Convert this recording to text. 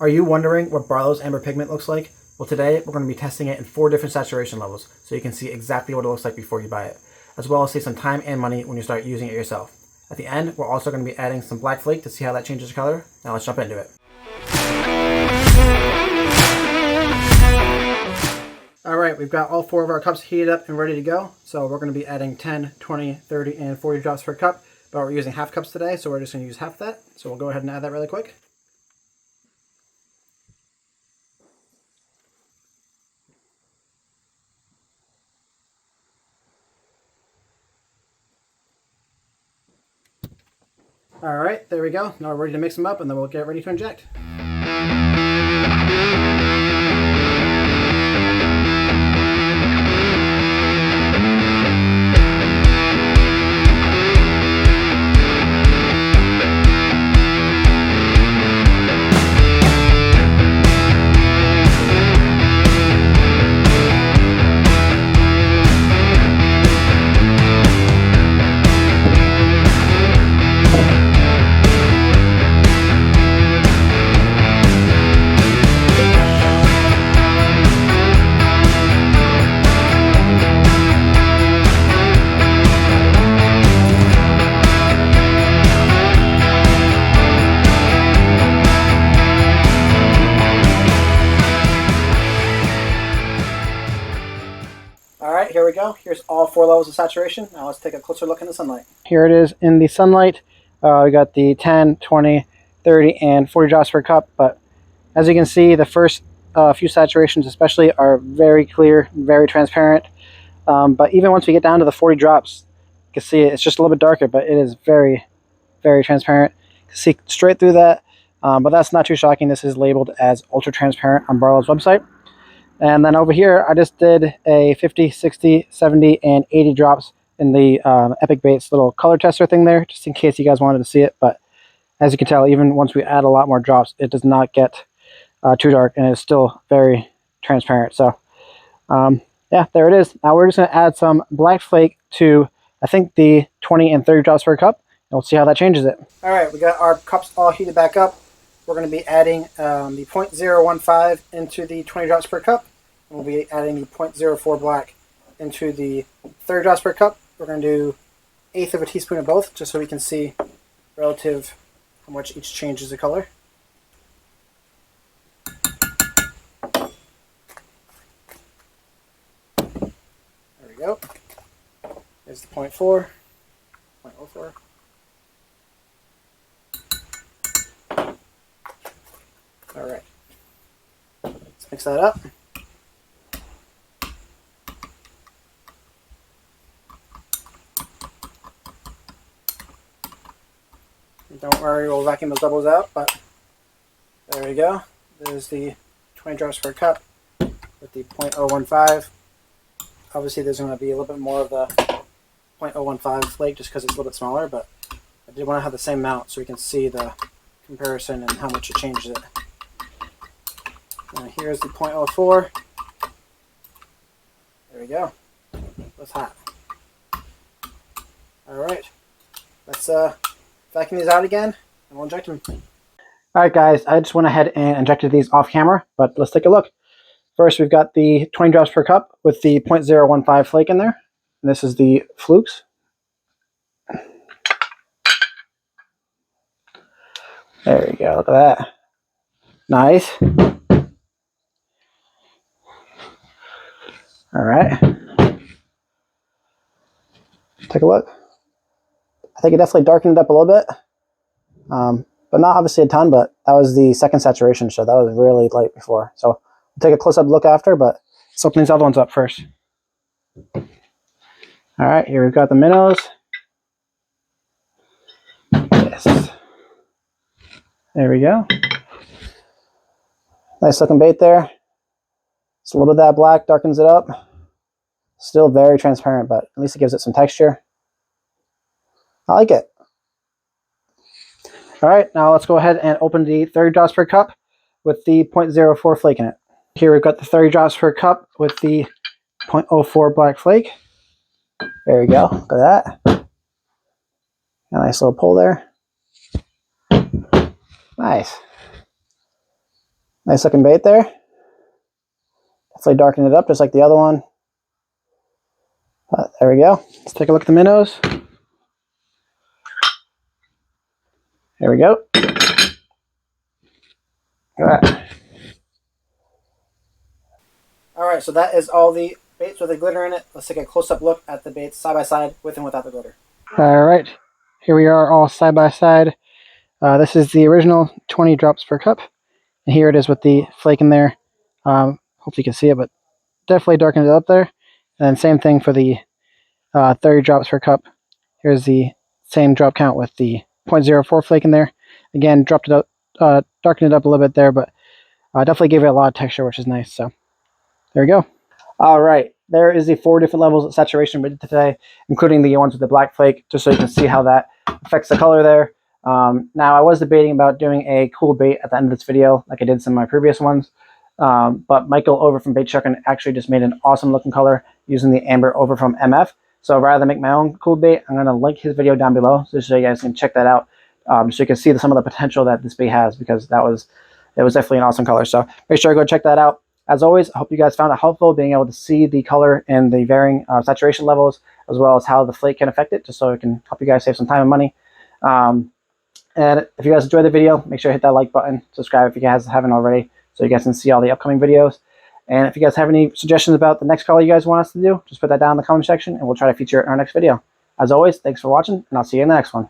Are you wondering what Barlow's amber pigment looks like? Well, today we're going to be testing it in 4 different saturation levels so you can see exactly what it looks like before you buy it, as well as save some time and money when you start using it yourself. At the end, we're also going to be adding some black flake to see how that changes color. Now let's jump into it. Alright, we've got all 4 of our cups heated up and ready to go. So we're going to be adding 10, 20, 30, and 40 drops per cup, but we're using half cups today, so we're just going to use half that. So we'll go ahead and add that really quick. Alright, there we go. Now we're ready to mix them up and then we'll get ready to inject. Alright, here we go. Here's all 4 levels of saturation. Now let's take a closer look in the sunlight. Here it is in the sunlight. We got the 10, 20, 30, and 40 drops per cup. But as you can see, the first few saturations especially are very clear, very transparent. But even once we get down to the 40 drops, you can see it's just a little bit darker, but it is very, very transparent. You can see straight through that. But that's not too shocking. This is labeled as ultra transparent on Barlow's website. And then over here, I just did a 50, 60, 70, and 80 drops in the Epic Baits little color tester thing there, just in case you guys wanted to see it. But as you can tell, even once we add a lot more drops, it does not get too dark, and it's still very transparent. So yeah, there it is. Now we're just going to add some black flake to, I think, the 20 and 30 drops per cup, and we'll see how that changes it. All right, we got our cups all heated back up. We're going to be adding the 0.015 into the 20 drops per cup. We'll be adding the 0.04 black into the 30 drops per cup. We're going to do 1/8 of a teaspoon of both, just so we can see relative how much each changes the color. There we go. There's the 0.4, 0.04. Alright, let's mix that up. Don't worry, we'll vacuum those bubbles out, but there we go. There's the 20 drops per cup with the 0.015. Obviously there's going to be a little bit more of the 0.015 flake just because it's a little bit smaller, but I did want to have the same amount so we can see the comparison and how much it changes it. And here's the 0.04. There we go. That's hot. Alright. Let's vacuum these out again and we'll inject them. Alright guys, I just went ahead and injected these off camera, but let's take a look. First we've got the 20 drops per cup with the 0.015 flake in there. And this is the flukes. There we go, look at that. Nice. Alright. Take a look. I think it definitely darkened it up a little bit. But not obviously a ton, but that was the second saturation, so that was really light before. So we'll take a close-up look after, but let's open these other ones up first. Alright, here we've got the minnows. Yes. There we go. Nice looking bait there. Just a little bit of that black darkens it up. Still very transparent, but at least it gives it some texture. I like it. Alright, now let's go ahead and open the 30 drops per cup with the 0.04 flake in it. Here we've got the 30 drops per cup with the 0.04 black flake. There we go. Look at that. A nice little pull there. Nice. Nice looking bait there. Definitely darken it up just like the other one. There we go. Let's take a look at the minnows. Here we go. All right, so that is all the baits with the glitter in it. Let's take a close-up look at the baits side by side with and without the glitter. All right, here we are all side by side. This is the original 20 drops per cup, and here it is with the flake in there. Hopefully you can see it, but definitely darkened it up there. And then same thing for the 30 drops per cup. Here's the same drop count with the 0.04 flake in there. Again, dropped it up, darkened it up a little bit there, but definitely gave it a lot of texture, which is nice. So there we go. All right, there is the 4 different levels of saturation we did today, including the ones with the black flake, just so you can see how that affects the color there. Now, I was debating about doing a cool bait at the end of this video, like I did some of my previous ones, but Michael over from Bait Chuckin' actually just made an awesome looking color using the amber over from MF. So rather than make my own cool bait, I'm going to link his video down below so you guys can check that out, so you can see some of the potential that this bait has, because it was definitely an awesome color. So make sure to go check that out. As always, I hope you guys found it helpful being able to see the color and the varying saturation levels, as well as how the flake can affect it, just so it can help you guys save some time and money. And if you guys enjoyed the video, make sure to hit that like button, subscribe if you guys haven't already, so you guys can see all the upcoming videos. And if you guys have any suggestions about the next color you guys want us to do, just put that down in the comment section, and we'll try to feature it in our next video. As always, thanks for watching, and I'll see you in the next one.